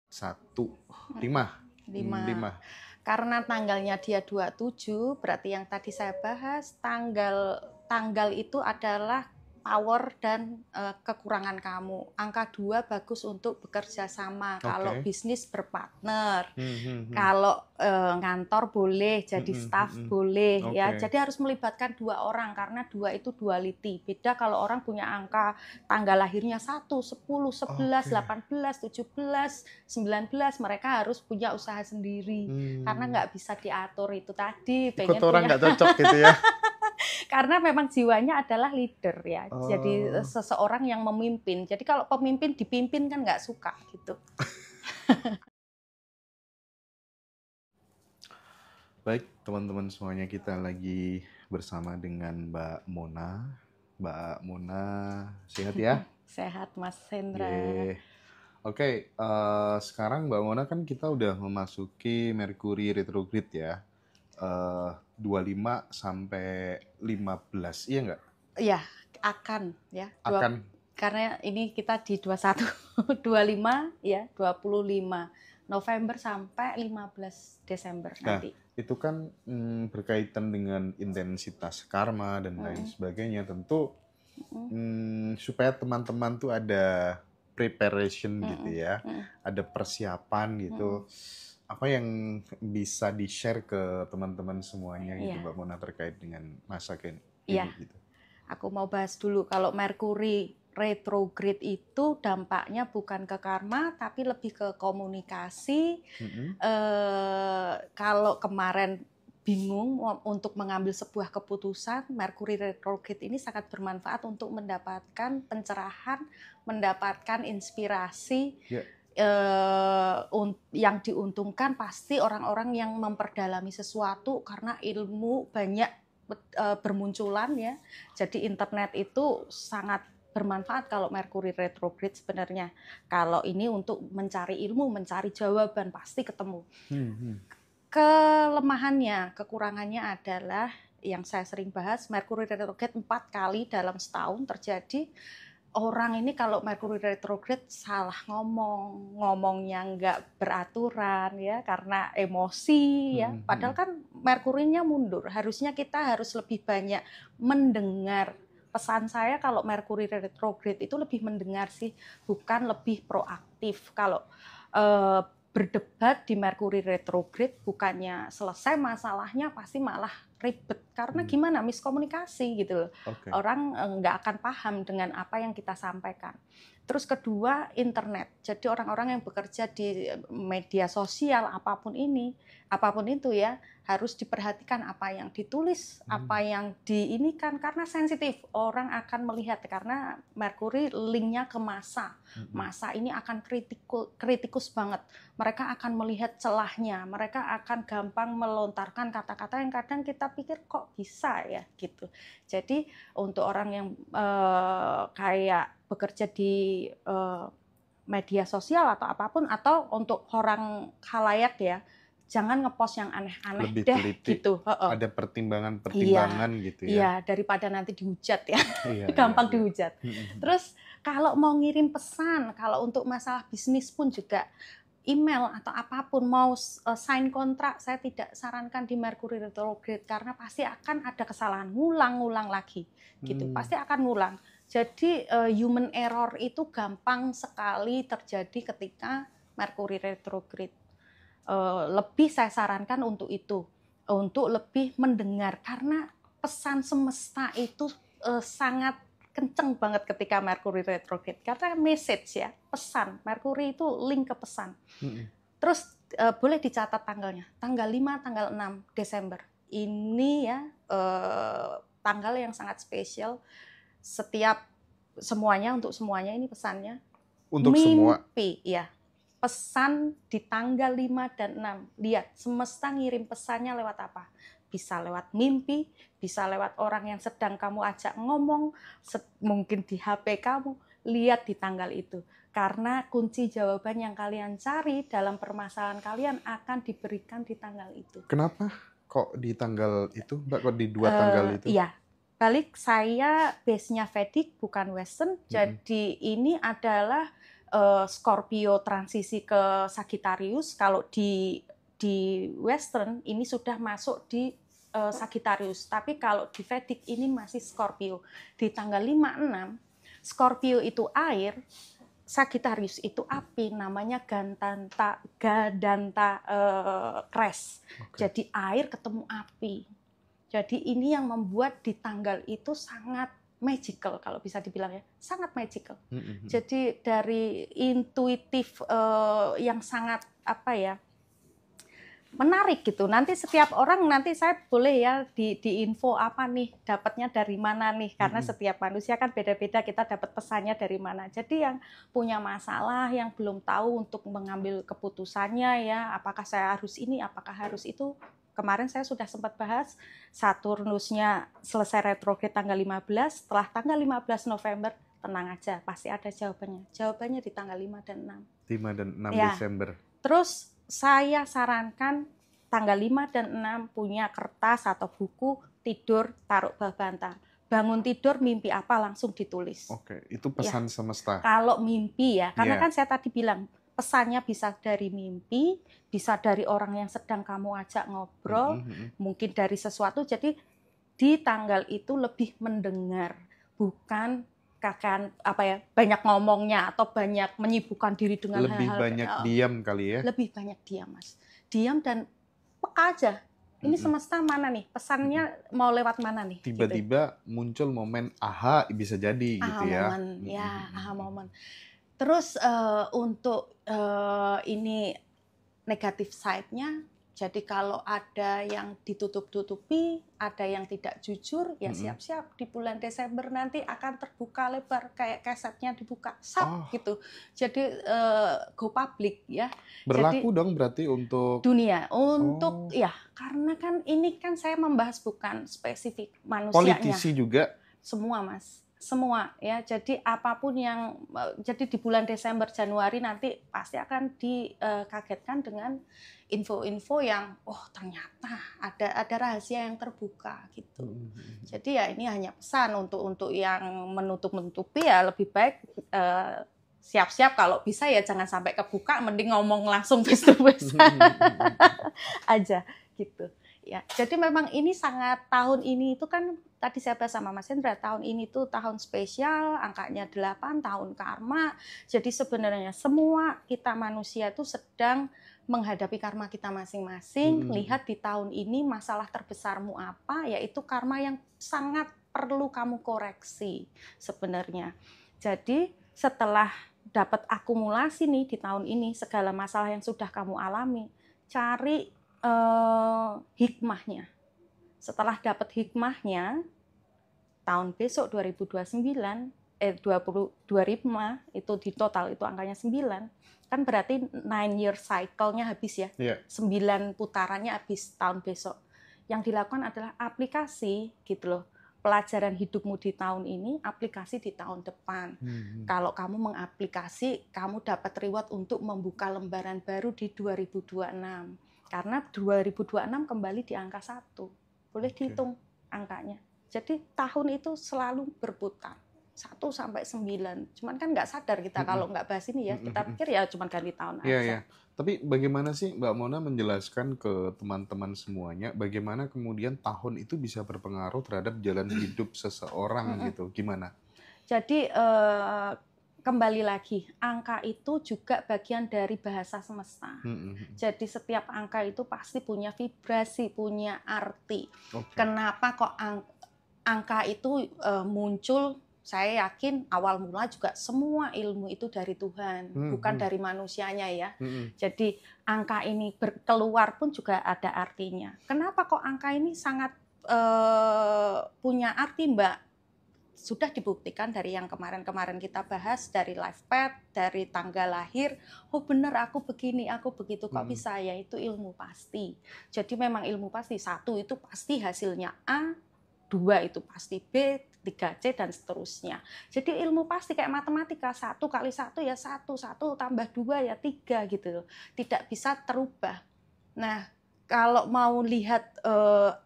1, 5. 5. Karena tanggalnya dia 27, berarti yang tadi saya bahas tanggal itu adalah power dan kekurangan kamu. Angka 2 bagus untuk bekerja sama. Kalau bisnis berpartner, kalau ngantor boleh, jadi staff boleh ya. Jadi harus melibatkan 2 orang karena 2 itu duality. Beda kalau orang punya angka tanggal lahirnya 1, 10, 11, 18, 17, 19, mereka harus punya usaha sendiri karena nggak bisa diatur itu tadi. Ikut orang nggak cocok gitu ya. Karena memang jiwanya adalah leader ya, jadi seseorang yang memimpin. Jadi kalau pemimpin dipimpin kan nggak suka gitu. Baik teman-teman semuanya, kita lagi bersama dengan Mbak Mona. Mbak Mona sehat ya? Sehat Mas Hendra. Oke, sekarang Mbak Mona kan kita udah memasuki Merkuri retrograde ya. 25 sampai 15, iya nggak? Iya, akan ya. Akan. Karena ini kita di 21, 25 ya, 25 November sampai 15 Desember nanti. Nah, itu kan berkaitan dengan intensitas karma dan lain sebagainya. Tentu supaya teman-teman tuh ada preparation gitu ya, ada persiapan gitu. Apa yang bisa di-share ke teman-teman semuanya gitu, Mbak Mona, terkait dengan masa ini gitu? Aku mau bahas dulu kalau Merkuri retrograde itu dampaknya bukan ke karma tapi lebih ke komunikasi. Kalau kemarin bingung untuk mengambil sebuah keputusan, Merkuri retrograde ini sangat bermanfaat untuk mendapatkan pencerahan, mendapatkan inspirasi. Yang diuntungkan pasti orang-orang yang memperdalami sesuatu karena ilmu banyak bermunculan ya. Jadi internet itu sangat bermanfaat kalau Merkuri retrograde sebenarnya. Kalau ini untuk mencari ilmu, mencari jawaban pasti ketemu. Kelemahannya, kekurangannya adalah yang saya sering bahas, Merkuri retrograde 4 kali dalam setahun terjadi. Orang ini kalau Merkuri retrograde salah ngomongnya nggak beraturan ya karena emosi ya. Padahal kan Merkurinya mundur. Harusnya kita harus lebih banyak mendengar. Pesan saya kalau Merkuri retrograde itu lebih mendengar sih, bukan lebih proaktif. Kalau berdebat di Merkuri retrograde bukannya selesai masalahnya, pasti malah ribet karena gimana miskomunikasi gitu loh. Orang nggak akan paham dengan apa yang kita sampaikan. Terus kedua, internet. Jadi orang-orang yang bekerja di media sosial apapun itu ya, harus diperhatikan apa yang ditulis, apa yang diinikan karena sensitif. Orang akan melihat karena Merkuri linknya ke masa. Masa ini akan kritikus banget. Mereka akan melihat celahnya, mereka akan gampang melontarkan kata-kata yang kadang kita pikir kok bisa ya gitu. Jadi untuk orang yang kayak bekerja di media sosial atau apapun, atau untuk orang khalayak ya, jangan ngepost yang aneh-aneh lebih deh teliti, gitu. ada pertimbangan gitu ya. Iya, daripada nanti dihujat ya. Gampang dihujat. Terus kalau mau ngirim pesan, kalau untuk masalah bisnis pun juga email atau apapun, mau sign kontrak, saya tidak sarankan di Merkuri retrograde karena pasti akan ada kesalahan, ngulang lagi gitu. Pasti akan ngulang. Jadi human error itu gampang sekali terjadi ketika Merkuri retrograde. Lebih saya sarankan untuk itu, untuk lebih mendengar karena pesan semesta itu sangat kenceng banget ketika Merkuri retrograde karena message ya, pesan. Merkuri itu link ke pesan. Terus boleh dicatat tanggalnya, tanggal 5, tanggal 6 Desember. Ini ya tanggal yang sangat spesial. Untuk semuanya ini pesannya. Untuk mimpi, semua. Ya. Pesan di tanggal 5 dan 6. Lihat, semesta ngirim pesannya lewat apa? Bisa lewat mimpi, bisa lewat orang yang sedang kamu ajak ngomong, mungkin di HP kamu. Lihat di tanggal itu. Karena kunci jawaban yang kalian cari dalam permasalahan kalian akan diberikan di tanggal itu. Kenapa kok di tanggal itu, Mbak? Kok di 2 tanggal itu? Iya. Balik, saya base-nya Vedic bukan Western. Jadi ini adalah Scorpio transisi ke Sagittarius, kalau di Western ini sudah masuk di Sagittarius, tapi kalau di Vedic ini masih Scorpio. Di tanggal 5-6, Scorpio itu air, Sagittarius itu api, namanya Gadanta Crash. Jadi air ketemu api. Jadi ini yang membuat di tanggal itu sangat magical, kalau bisa dibilang ya, sangat magical. Jadi dari intuitif yang sangat menarik gitu. Nanti setiap orang, nanti saya boleh ya di info apa nih, dapatnya dari mana nih, karena setiap manusia kan beda-beda, kita dapat pesannya dari mana. Jadi yang punya masalah, yang belum tahu untuk mengambil keputusannya ya, apakah saya harus ini, apakah harus itu. Kemarin saya sudah sempat bahas, Saturnusnya selesai retrograde tanggal 15, setelah tanggal 15 November, tenang aja, pasti ada jawabannya. Jawabannya di tanggal 5 dan 6. 5 dan 6 ya. Desember. Terus saya sarankan tanggal 5 dan 6 punya kertas atau buku, tidur, taruh bawah bantal. Bangun tidur, mimpi apa langsung ditulis. Oke, itu pesan semesta. Kalau mimpi ya, karena kan saya tadi bilang, pesannya bisa dari mimpi, bisa dari orang yang sedang kamu ajak ngobrol, mungkin dari sesuatu. Jadi di tanggal itu lebih mendengar, bukan banyak ngomongnya atau banyak menyibukkan diri dengan lebih hal-hal. Banyak diam kali ya. Lebih banyak diam, Mas. Diam dan peka aja. Ini semesta mana nih? Pesannya mau lewat mana nih? Tiba-tiba muncul momen aha, bisa jadi gitu ya. Momen, aha momen. Terus untuk ini negatif side-nya, jadi kalau ada yang ditutup-tutupi, ada yang tidak jujur, ya siap-siap di bulan Desember nanti akan terbuka lebar, kayak kesetnya dibuka, gitu. Jadi go public ya. Berlaku jadi, dong berarti untuk dunia, untuk ya, karena kan ini kan saya membahas bukan spesifik manusianya. Politisi juga. Semua, Mas. Semua ya, jadi apapun yang jadi di bulan Desember Januari nanti pasti akan dikagetkan dengan info-info yang ternyata ada rahasia yang terbuka gitu. Jadi ya ini hanya pesan untuk yang menutup-nutupi ya lebih baik siap-siap, kalau bisa ya jangan sampai kebuka, mending ngomong langsung face to face aja gitu. Ya, jadi memang ini sangat, tahun ini itu kan tadi saya bahas sama Mas Hendra, tahun ini tuh tahun spesial, angkanya 8, tahun karma. Jadi sebenarnya semua kita manusia itu sedang menghadapi karma kita masing-masing. Lihat di tahun ini masalah terbesarmu apa, yaitu karma yang sangat perlu kamu koreksi sebenarnya. Jadi setelah dapat akumulasi nih di tahun ini, segala masalah yang sudah kamu alami, cari hikmahnya. Setelah dapat hikmahnya, tahun besok 2025 itu di total itu angkanya 9, kan berarti 9-year cycle-nya habis ya. 9 putarannya habis tahun besok. Yang dilakukan adalah aplikasi gitu loh. Pelajaran hidupmu di tahun ini, aplikasi di tahun depan. Kalau kamu mengaplikasi, kamu dapat reward untuk membuka lembaran baru di 2026. Karena 2026 kembali di angka 1. Boleh dihitung angkanya. Jadi tahun itu selalu berputar. 1 sampai 9. Cuman kan nggak sadar kita kalau nggak bahas ini ya. Kita pikir ya cuma ganti tahun aja. Tapi bagaimana sih Mbak Mona menjelaskan ke teman-teman semuanya, bagaimana kemudian tahun itu bisa berpengaruh terhadap jalan hidup seseorang gitu? Gimana? Jadi kembali lagi, angka itu juga bagian dari bahasa semesta. Jadi setiap angka itu pasti punya vibrasi, punya arti. Kenapa kok angka itu muncul? Saya yakin awal mula juga semua ilmu itu dari Tuhan, bukan dari manusianya ya. Jadi angka ini keluar pun juga ada artinya. Kenapa kok angka ini sangat punya arti, Mbak? Sudah dibuktikan dari yang kemarin-kemarin kita bahas, dari life path, dari tanggal lahir. Oh benar, aku begini, aku begitu, kok bisa ya? Itu ilmu pasti. Jadi memang ilmu pasti. 1 itu pasti hasilnya A, 2 itu pasti B, 3C dan seterusnya. Jadi ilmu pasti kayak matematika, 1 kali 1 ya 1, 1 tambah 2 ya 3 gitu. Tidak bisa terubah. Nah, kalau mau lihat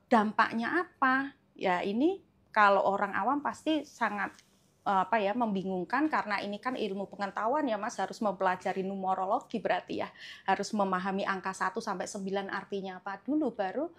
dampaknya apa, ya ini kalau orang awam pasti sangat membingungkan karena ini kan ilmu pengetahuan ya Mas, harus mempelajari numerologi berarti ya. Harus memahami angka 1 sampai 9 artinya apa dulu baru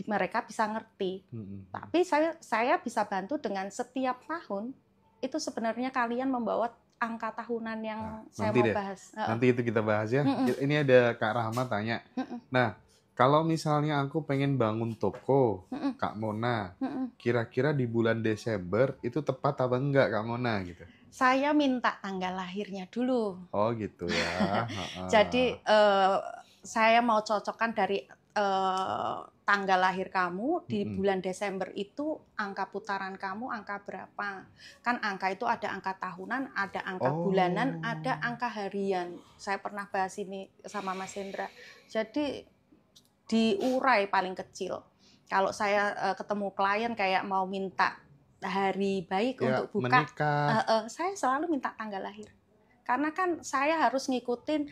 mereka bisa ngerti. Tapi saya bisa bantu dengan setiap tahun itu sebenarnya kalian membawa angka tahunan yang saya mau bahas. Nanti itu kita bahas ya. Ini ada Kak Rahma tanya. Nah, kalau misalnya aku pengen bangun toko, Kak Mona, kira-kira di bulan Desember itu tepat apa enggak Kak Mona gitu? Saya minta tanggal lahirnya dulu. Oh gitu ya. Jadi saya mau cocokkan dari tanggal lahir kamu di bulan Desember itu angka putaran kamu angka berapa? Kan angka itu ada angka tahunan, ada angka bulanan, ada angka harian. Saya pernah bahas ini sama Mas Hendra. Jadi diurai paling kecil. Kalau saya ketemu klien kayak mau minta hari baik ya, untuk buka, saya selalu minta tanggal lahir. Karena kan saya harus ngikutin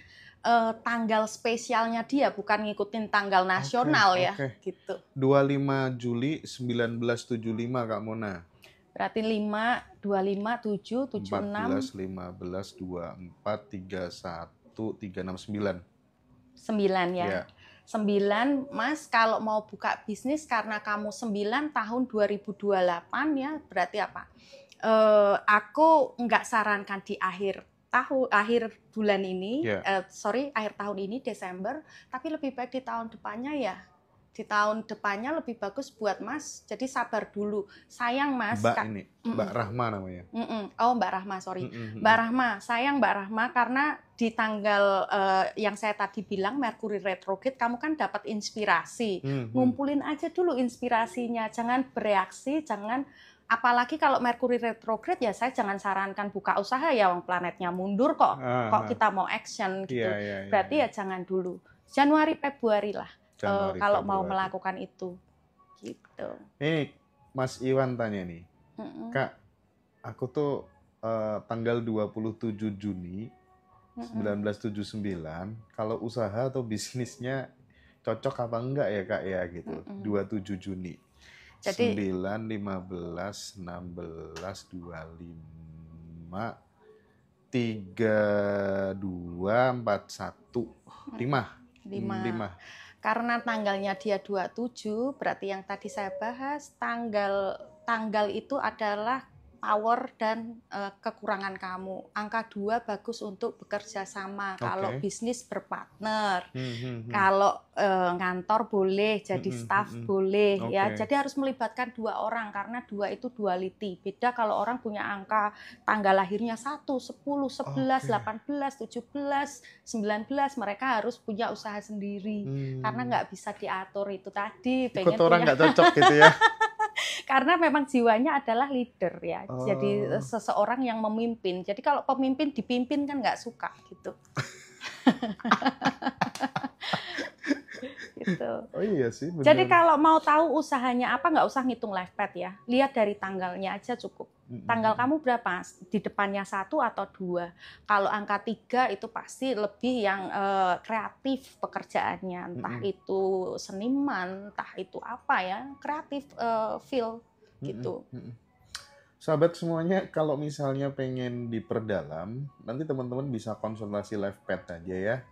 tanggal spesialnya dia, bukan ngikutin tanggal nasional ya. Gitu. 25 Juli 1975 Kak Mona. Berarti 5, 25, 7, 76. 14, 15, 24, 31, 369. 9 ya. 9, Mas, kalau mau buka bisnis karena kamu 9 tahun 2028 ya, berarti apa? Aku nggak sarankan di akhir bulan ini, akhir tahun ini Desember, tapi lebih baik di tahun depannya ya. Di tahun depannya lebih bagus buat Mas. Jadi sabar dulu. Sayang Mas. Mbak Rahma namanya. Oh Mbak Rahma, sorry. Mbak Rahma, sayang Mbak Rahma karena di tanggal yang saya tadi bilang Mercury retrograde, kamu kan dapat inspirasi. Ngumpulin aja dulu inspirasinya. Jangan bereaksi, jangan. Apalagi kalau Mercury retrograde ya saya jangan sarankan buka usaha ya, wong planetnya mundur kok. Kok kita mau action gitu. Berarti ya jangan dulu. Januari Februari lah. Kalau mau melakukan itu, gitu. Ini Mas Iwan tanya nih, Kak, aku tuh tanggal 27 Juni 1979, kalau usaha atau bisnisnya cocok apa enggak ya Kak ya gitu, 27 Juni. Jadi 9, 15, 16, 25, 32, 41, 5. Karena tanggalnya dia 27, berarti yang tadi saya bahas, tanggal itu adalah power dan kekurangan kamu. Angka 2 bagus untuk bekerja sama, kalau bisnis berpartner. Kalau ngantor boleh, jadi staff boleh ya. Jadi harus melibatkan 2 orang karena 2 itu duality. Beda kalau orang punya angka tanggal lahirnya 1, 10, 11, 18, 17, 19, mereka harus punya usaha sendiri. Karena nggak bisa diatur itu tadi. Ikut orang nggak cocok gitu ya. Karena memang jiwanya adalah leader ya, jadi seseorang yang memimpin. Jadi kalau pemimpin dipimpin kan nggak suka gitu. Gitu. Oh iya sih. Bener. Jadi kalau mau tahu usahanya apa nggak usah ngitung life path ya, lihat dari tanggalnya aja cukup. Tanggal kamu berapa? Di depannya 1 atau 2. Kalau angka 3 itu pasti lebih yang kreatif pekerjaannya, entah itu seniman, entah itu apa ya, kreatif feel gitu. Sahabat semuanya, kalau misalnya pengen diperdalam, nanti teman-teman bisa konsultasi life path aja ya.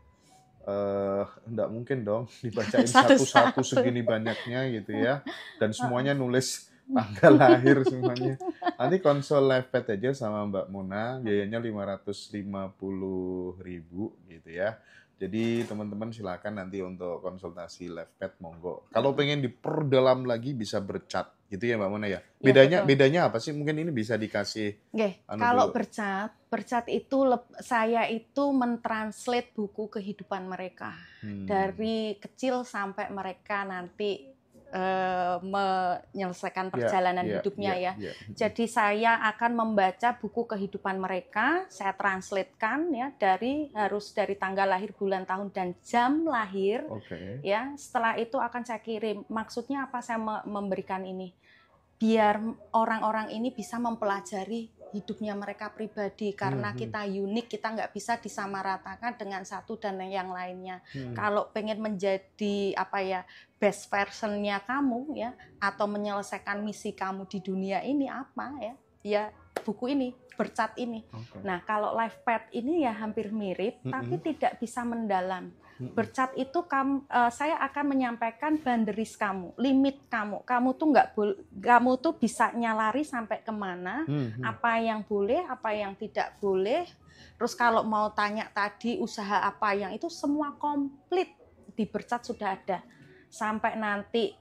Enggak mungkin dong dibacain satu-satu segini banyaknya gitu ya, dan semuanya nulis tanggal lahir semuanya. Nanti konsul live path aja sama Mbak Mona, biayanya 550.000 gitu ya. Jadi teman-teman silakan nanti untuk konsultasi live path monggo. Kalau pengen diperdalam lagi bisa berchat gitu ya Mbak Mona ya. Bedanya apa sih? Mungkin ini bisa dikasih. Kalau berchat itu saya itu mentranslate buku kehidupan mereka dari kecil sampai mereka nanti menyelesaikan perjalanan hidupnya ya. Jadi saya akan membaca buku kehidupan mereka, saya translatekan ya harus dari tanggal lahir, bulan, tahun dan jam lahir. Ya, setelah itu akan saya kirim. Maksudnya apa saya memberikan ini? Biar orang-orang ini bisa mempelajari hidupnya mereka pribadi, karena kita unik, kita nggak bisa disamaratakan dengan satu dan yang lainnya. Kalau pengen menjadi best versionnya kamu ya, atau menyelesaikan misi kamu di dunia ini apa ya buku ini, bercat ini. Nah, kalau life path ini ya hampir mirip, tapi tidak bisa mendalam. Bercat itu saya akan menyampaikan boundaries kamu, limit kamu. Kamu tuh bisa nyalari sampai kemana, apa yang boleh, apa yang tidak boleh. Terus kalau mau tanya tadi usaha apa yang itu semua komplit di bercat sudah ada. Sampai nanti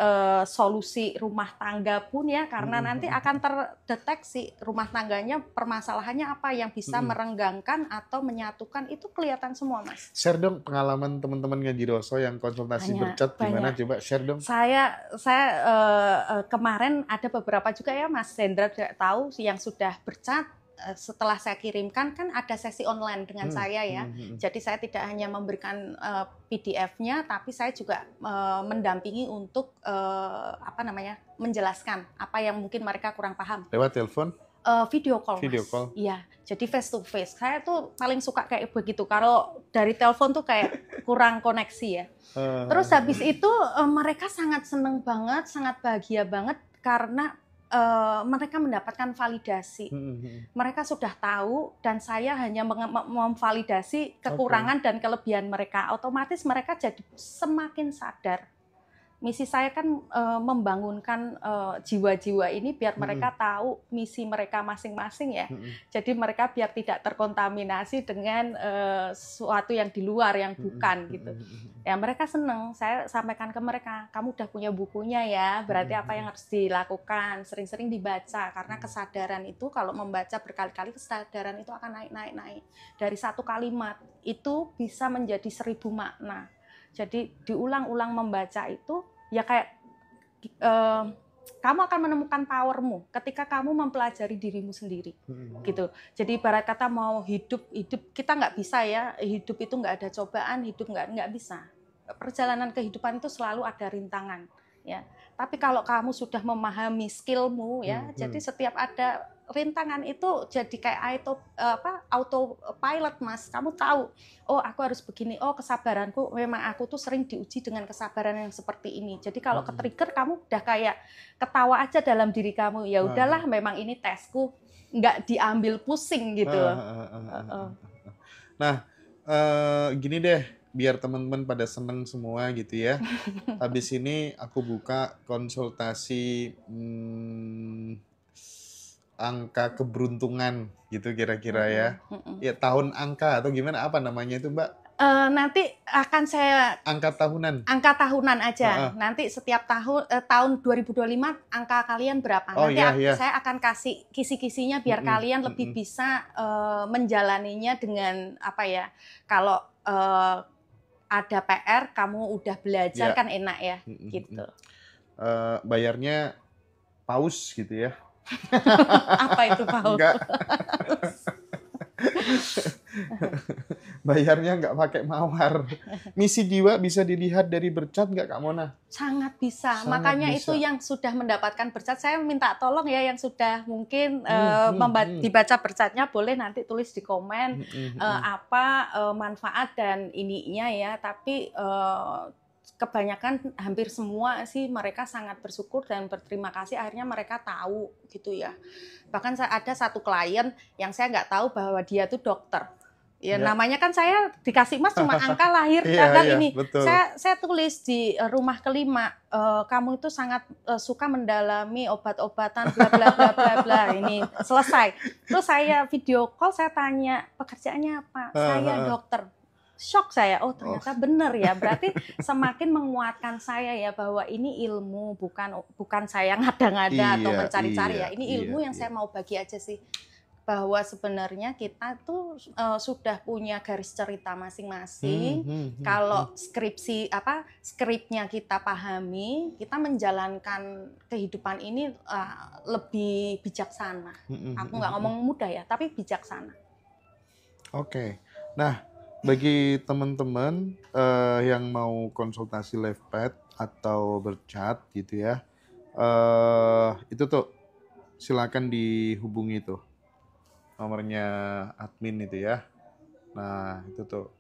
solusi rumah tangga pun ya, karena nanti akan terdeteksi rumah tangganya permasalahannya apa yang bisa merenggangkan atau menyatukan, itu kelihatan semua, Mas. Share dong pengalaman teman-teman Ngaji Roso yang konsultasi bercat gimana, coba share dong. Saya kemarin ada beberapa juga ya, Mas Hendra tidak tahu yang sudah bercat. Setelah saya kirimkan kan ada sesi online dengan saya ya. Jadi saya tidak hanya memberikan PDF-nya, tapi saya juga mendampingi untuk menjelaskan apa yang mungkin mereka kurang paham. Lewat telepon? Video call, Video Mas. call. Iya, jadi face to face. Saya tuh paling suka kayak begitu. Kalau dari telepon tuh kayak kurang koneksi ya. Terus habis itu mereka sangat seneng banget, sangat bahagia banget karena mereka mendapatkan validasi. Mereka sudah tahu dan saya hanya memvalidasi kekurangan dan kelebihan mereka. Otomatis mereka jadi semakin sadar. Misi saya kan membangunkan jiwa-jiwa ini biar mereka tahu misi mereka masing-masing ya. Jadi mereka biar tidak terkontaminasi dengan sesuatu yang di luar yang bukan gitu. Ya mereka seneng. Saya sampaikan ke mereka, kamu udah punya bukunya ya. Berarti apa yang harus dilakukan? Sering-sering dibaca karena kesadaran itu kalau membaca berkali-kali kesadaran itu akan naik. Dari satu kalimat itu bisa menjadi 1000 makna. Jadi diulang-ulang membaca itu ya kayak kamu akan menemukan powermu ketika kamu mempelajari dirimu sendiri, gitu. Jadi ibarat kata mau hidup kita nggak bisa ya, hidup itu nggak ada cobaan, hidup nggak bisa. Perjalanan kehidupan itu selalu ada rintangan, ya. Tapi kalau kamu sudah memahami skillmu ya, jadi setiap ada rintangan itu jadi kayak autopilot, Mas. Kamu tahu, oh aku harus begini, oh kesabaranku memang aku tuh sering diuji dengan kesabaran yang seperti ini. Jadi kalau ke-trigger kamu udah kayak ketawa aja dalam diri kamu, ya udahlah memang ini tesku, nggak diambil pusing gitu. Nah, gini deh, biar teman-teman pada seneng semua gitu ya. Habis ini aku buka konsultasi angka keberuntungan gitu kira-kira ya. Ya tahun angka atau gimana, apa namanya itu Mbak? Nanti akan saya angka tahunan. Angka tahunan aja. Nanti setiap tahun 2025 angka kalian berapa? Nanti saya akan kasih kisi-kisinya biar kalian lebih bisa menjalaninya dengan apa ya? Kalau ada PR kamu udah belajar kan enak ya gitu. Bayarnya paus gitu ya. Apa itu paus? Enggak. Bayarnya nggak pakai mawar. Misi jiwa bisa dilihat dari bercat nggak Kak Mona? Sangat bisa. Makanya bisa. Itu yang sudah mendapatkan bercat, saya minta tolong ya yang sudah mungkin dibaca bercatnya boleh nanti tulis di komen apa manfaat dan ininya ya. Tapi kebanyakan hampir semua sih mereka sangat bersyukur dan berterima kasih, akhirnya mereka tahu gitu ya. Bahkan saya ada satu klien yang saya nggak tahu bahwa dia tuh dokter. Ya, namanya kan saya dikasih Mas cuma angka lahir tanggal ini. Betul. Saya tulis di rumah kelima, kamu itu sangat suka mendalami obat-obatan bla bla bla bla bla. Ini selesai. Terus saya video call, saya tanya pekerjaannya apa? Saya dokter. Shock saya, oh ternyata benar ya. Berarti semakin menguatkan saya ya bahwa ini ilmu, bukan saya ngada-ngada atau mencari-cari ya. Ini ilmu yang saya mau bagi aja sih. Bahwa sebenarnya kita tuh sudah punya garis cerita masing-masing. Kalau skripnya kita pahami, kita menjalankan kehidupan ini lebih bijaksana. Aku nggak ngomong mudah ya, tapi bijaksana. Oke. Nah, bagi teman-teman yang mau konsultasi life path atau bercat gitu ya, itu tuh silakan dihubungi tuh nomornya admin itu ya. Nah itu tuh,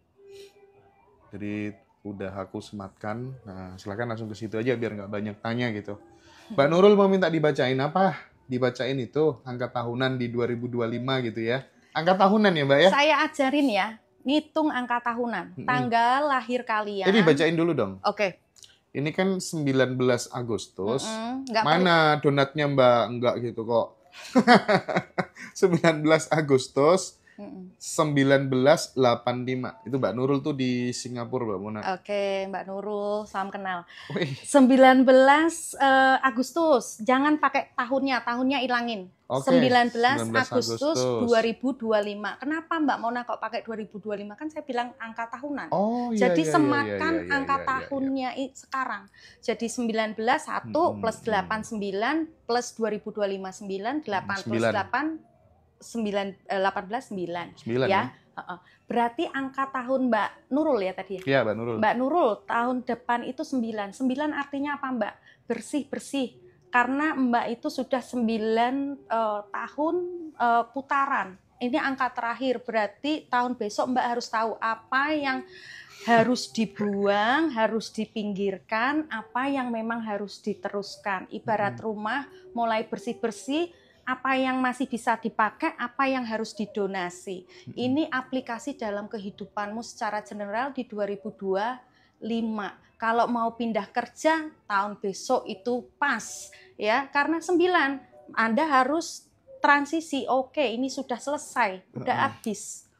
jadi udah aku sematkan. Nah silakan langsung ke situ aja biar nggak banyak tanya gitu. Mbak Nurul mau minta dibacain apa? dibacain itu angka tahunan di 2025 gitu ya. Angka tahunan ya Mbak ya? Saya ajarin ya, ngitung angka tahunan, tanggal lahir kalian. Ini bacain dulu dong. Oke. Ini kan 19 Agustus. Nggak Mana donatnya Mbak? Enggak gitu kok. 19 Agustus 1985. Itu Mbak Nurul tuh di Singapura, Mbak Mona. Oke, Mbak Nurul, salam kenal. Wih. 19 Agustus, jangan pakai tahunnya ilangin. Oke, 19 19 Agustus Agustus 2025. Kenapa Mbak Mona kok pakai 2025? Kan saya bilang angka tahunan. Oh iya. Jadi iya, semakan iya, iya, angka iya, iya. tahunnya sekarang. Jadi 19 1 plus 89 plus 2025 9 8 plus 8 18 9 9 ya. Berarti angka tahun Mbak Nurul ya tadi ya? Iya, Mbak Nurul. Mbak Nurul tahun depan itu 9. 9 artinya apa Mbak? Bersih-bersih. Karena Mbak itu sudah 9 tahun putaran. Ini angka terakhir, berarti tahun besok Mbak harus tahu apa yang harus dibuang, harus dipinggirkan, apa yang memang harus diteruskan. Ibarat rumah mulai bersih-bersih, apa yang masih bisa dipakai, apa yang harus didonasi. Ini aplikasi dalam kehidupanmu secara general di 2025. Kalau mau pindah kerja, tahun besok itu pas. Ya, karena 9, Anda harus transisi. Oke, ini sudah selesai, udah habis.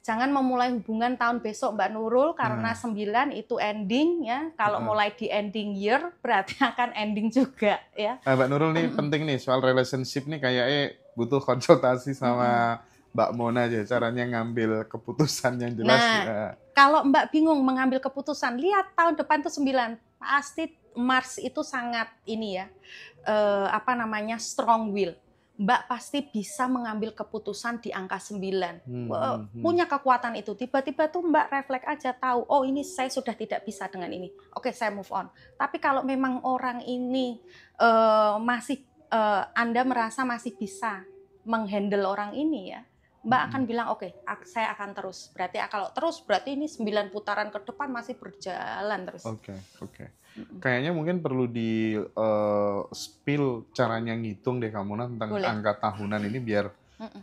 Jangan memulai hubungan tahun besok Mbak Nurul karena 9 itu ending ya. Kalau mulai di ending year berarti akan ending juga ya. Nah, Mbak Nurul nih penting nih soal relationship nih kayaknya butuh konsultasi sama Mbak Mona aja caranya ngambil keputusan yang jelas. Nah, kalau Mbak bingung mengambil keputusan, lihat tahun depan itu 9. Pasti Mars itu sangat ini ya. Strong will. Mbak pasti bisa mengambil keputusan di angka 9. Punya kekuatan itu. Tiba-tiba tuh Mbak refleks aja tahu, oh ini saya sudah tidak bisa dengan ini. Oke, saya move on. Tapi kalau memang orang ini Anda merasa masih bisa menghandle orang ini ya, Mbak akan bilang, oke, saya akan terus. Berarti kalau terus, berarti ini 9 putaran ke depan masih berjalan terus. Oke. Kayaknya mungkin perlu di spill caranya ngitung deh kamu tentang angka tahunan ini biar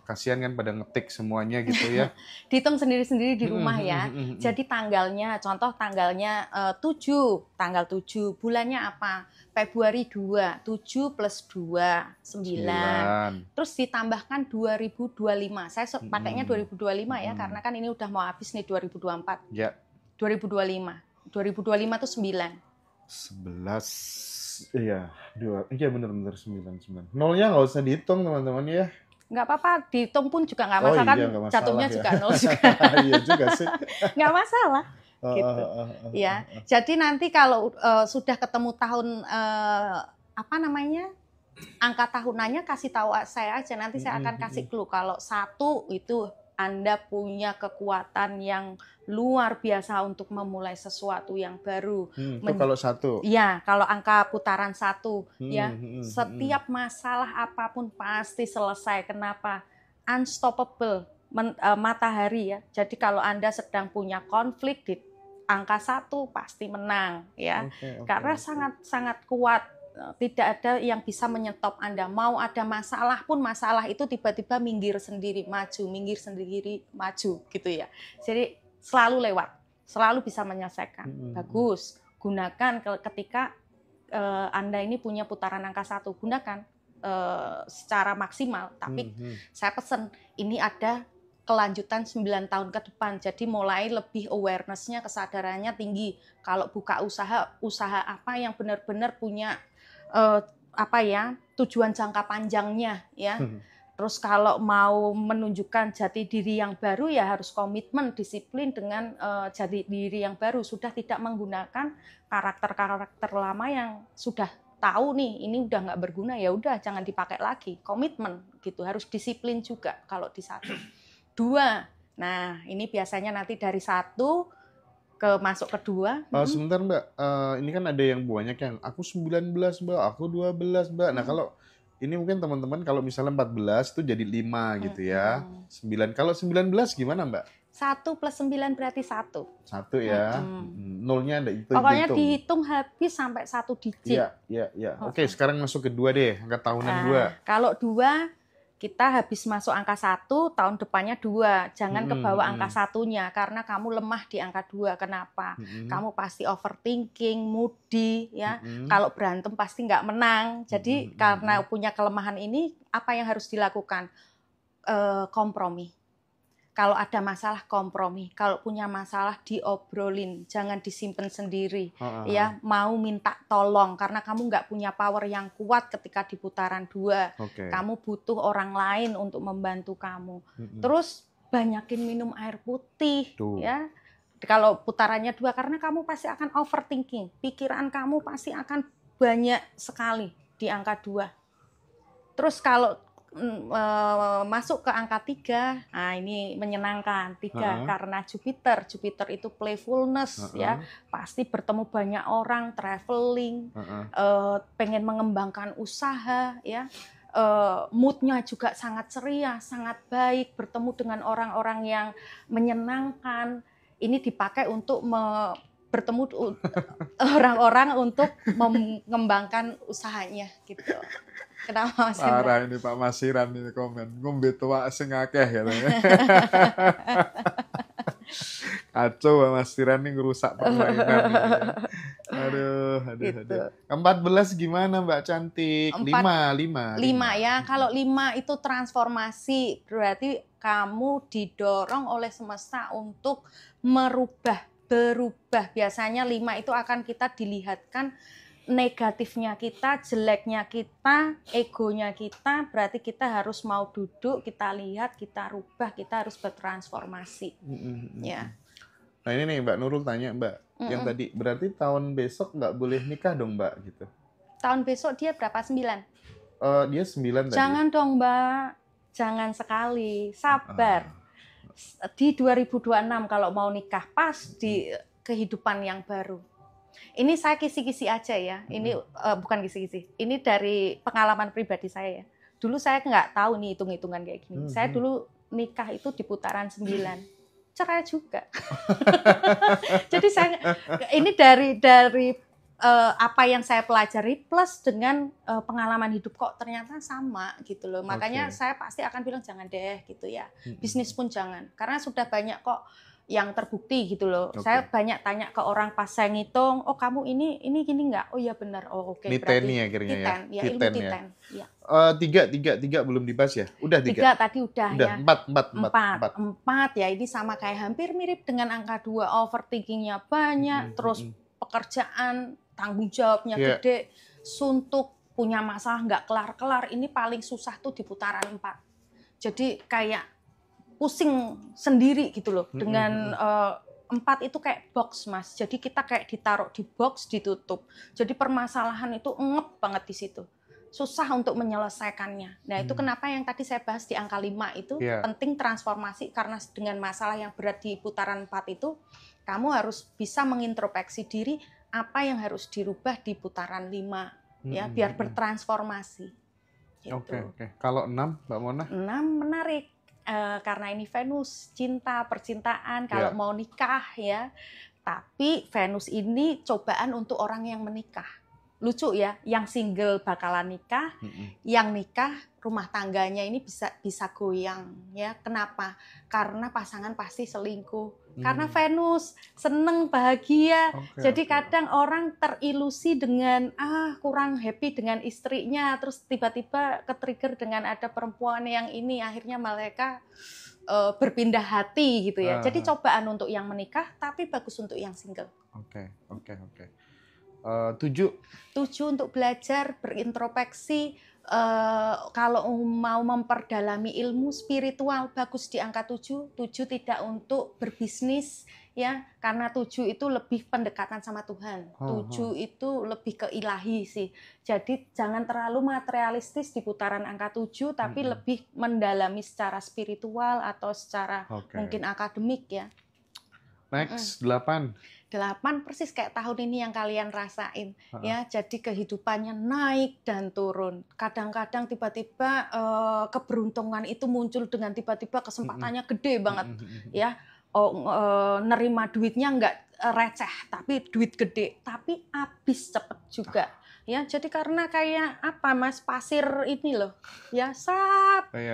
kasihan kan pada ngetik semuanya gitu ya. Dihitung sendiri-sendiri di rumah ya. Jadi tanggalnya, contoh tanggalnya 7, tanggal 7, bulannya apa? Februari 2, 7 plus 2, 9. Terus ditambahkan 2025. Saya pakainya 2025 ya, karena kan ini udah mau habis nih 2024. Ya. 2025. 2025 itu 9. 11, iya, 2, iya benar-benar 9. Nolnya nggak usah dihitung teman-teman ya. Nggak apa-apa, dihitung pun juga nggak masalah, iya, kan jatuhnya ya. juga 0 juga. Iya juga sih. Nggak masalah. Gitu. Ya, jadi nanti kalau sudah ketemu tahun angka tahunannya kasih tahu saya aja, nanti saya akan kasih clue. Kalau 1 itu Anda punya kekuatan yang luar biasa untuk memulai sesuatu yang baru. Itu kalau 1. Ya, kalau angka putaran 1 ya, setiap masalah apapun pasti selesai. Kenapa? Unstoppable, matahari ya. Jadi kalau Anda sedang punya konflik di angka 1 pasti menang ya. Karena sangat kuat. Tidak ada yang bisa menyetop Anda. Mau ada masalah pun, masalah itu tiba-tiba minggir sendiri, maju, minggir sendiri, maju gitu ya. Jadi selalu lewat, selalu bisa menyelesaikan. Bagus, gunakan ketika Anda ini punya putaran angka 1, gunakan secara maksimal. Tapi saya pesan, ini ada kelanjutan 9 tahun ke depan. Jadi mulai lebih awareness-nya, kesadarannya tinggi. Kalau buka usaha apa yang benar-benar punya tujuan jangka panjangnya ya. Terus kalau mau menunjukkan jati diri yang baru ya harus komitmen, disiplin dengan jati diri yang baru. Sudah tidak menggunakan karakter-karakter lama yang sudah tahu nih ini udah nggak berguna, ya udah jangan dipakai lagi. Komitmen gitu, harus disiplin juga kalau di 1. 2, nah ini biasanya nanti dari 1 masuk ke 2. Sebentar Mbak, ini kan ada yang banyak yang aku 19 Mbak, aku 12 Mbak. Nah kalau ini mungkin teman-teman kalau misalnya 14 itu jadi 5 gitu ya. 9, kalau 19 gimana Mbak? 1 plus 9 berarti 1. 1 ya. Nolnya ada itu Pokoknya dihitung. dihitung habis sampai 1 digit. Iya. Oke, sekarang masuk ke 2 deh, angka tahunan 2. Kalau 2, kita habis masuk angka 1, tahun depannya 2. Jangan ke bawah angka 1-nya, karena kamu lemah di angka 2. Kenapa? Kamu pasti overthinking, moody, ya. Kalau berantem pasti nggak menang. Jadi karena punya kelemahan ini, apa yang harus dilakukan? Kompromi. Kalau ada masalah, kompromi. Kalau punya masalah, diobrolin, jangan disimpan sendiri. Ya, mau minta tolong karena kamu nggak punya power yang kuat ketika di putaran 2. Kamu butuh orang lain untuk membantu kamu. Terus banyakin minum air putih, ya. Kalau putarannya 2, karena kamu pasti akan overthinking. Pikiran kamu pasti akan banyak sekali di angka 2. Terus kalau masuk ke angka 3, nah ini menyenangkan. 3 karena Jupiter itu playfulness, ya, pasti bertemu banyak orang, traveling, pengen mengembangkan usaha, ya, moodnya juga sangat ceria, sangat baik, bertemu dengan orang-orang yang menyenangkan. Ini dipakai untuk bertemu orang-orang untuk mengembangkan usahanya, gitu. Kenapa Mas Hendra? Parah ini Pak Masiran ini komen. Ngombe tua sing akeh katanya. Kacau Pak Masiran ini ngerusak permainan. Aduh. 14 gimana Mbak Cantik? 5 ya. Kalau 5 itu transformasi, berarti kamu didorong oleh semesta untuk berubah. Biasanya 5 itu akan kita dilihatkan negatifnya kita, jeleknya kita, egonya kita, berarti kita harus mau duduk, kita lihat, kita rubah, kita harus bertransformasi. Ya. Nah ini nih Mbak Nurul tanya Mbak, yang tadi berarti tahun besok nggak boleh nikah dong Mbak gitu? Tahun besok dia berapa? 9? Dia 9 tadi. Jangan dong Mbak, jangan sekali, sabar. Di 2026 kalau mau nikah, pas di kehidupan yang baru. Ini saya kisi-kisi aja ya. Ini bukan kisi-kisi. Ini dari pengalaman pribadi saya ya. Dulu saya nggak tahu nih hitung-hitungan kayak gini. Saya dulu nikah itu di putaran 9. Cerai juga. Jadi ini dari apa yang saya pelajari plus dengan pengalaman hidup kok ternyata sama gitu loh. Makanya saya pasti akan bilang jangan deh gitu ya. Bisnis pun jangan. Karena sudah banyak kok yang terbukti gitu loh. Saya banyak tanya ke orang pas saya ngitung, oh kamu ini gini nggak? Oh iya benar. Oh oke. Berarti nih akhirnya ya. Ilmu Titan. Ya. 3 belum dibahas ya? Udah 3. 3 tadi udah ya. 4 ya. Ini sama kayak hampir mirip dengan angka 2. Overthinkingnya banyak, terus pekerjaan, tanggung jawabnya gede, suntuk, punya masalah nggak kelar-kelar. Ini paling susah tuh di putaran 4. Jadi kayak pusing sendiri gitu loh. Dengan 4 itu kayak box Mas. Jadi kita kayak ditaruh di box, ditutup. Jadi permasalahan itu ngep banget di situ. Susah untuk menyelesaikannya. Nah itu kenapa yang tadi saya bahas di angka 5 itu penting transformasi. Karena dengan masalah yang berat di putaran 4 itu, kamu harus bisa mengintrospeksi diri apa yang harus dirubah di putaran 5. Ya, biar bertransformasi. Gitu. Oke. Kalau 6 Mbak Mona? 6 menarik. Karena ini Venus, cinta, percintaan, kalau mau nikah ya. Tapi Venus ini cobaan untuk orang yang menikah. Lucu ya, yang single bakalan nikah, yang nikah rumah tangganya ini bisa goyang ya. Kenapa? Karena pasangan pasti selingkuh. Karena Venus seneng, bahagia. Jadi kadang orang terilusi dengan kurang happy dengan istrinya, terus tiba-tiba ke-trigger dengan ada perempuan yang ini, akhirnya mereka berpindah hati gitu ya. Jadi cobaan untuk yang menikah, tapi bagus untuk yang single. Oke. 7 untuk belajar, berintrospeksi. Kalau mau memperdalami ilmu spiritual bagus di angka 7 tidak untuk berbisnis ya, karena 7 itu lebih pendekatan sama Tuhan. 7 itu lebih ke ilahi sih. Jadi jangan terlalu materialistis di putaran angka 7, tapi lebih mendalami secara spiritual atau secara mungkin akademik ya. Next 8 persis kayak tahun ini yang kalian rasain ya. Jadi kehidupannya naik dan turun. Kadang-kadang tiba-tiba keberuntungan itu muncul dengan tiba-tiba kesempatannya gede banget ya. nerima duitnya nggak receh, tapi duit gede, tapi habis cepet juga. Ya, jadi karena kayak apa Mas, pasir ini loh, ya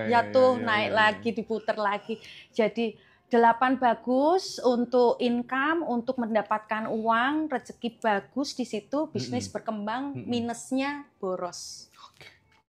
jatuh, naik lagi, diputer lagi. Jadi 8 bagus untuk income, untuk mendapatkan uang, rezeki bagus di situ, bisnis berkembang, minusnya boros.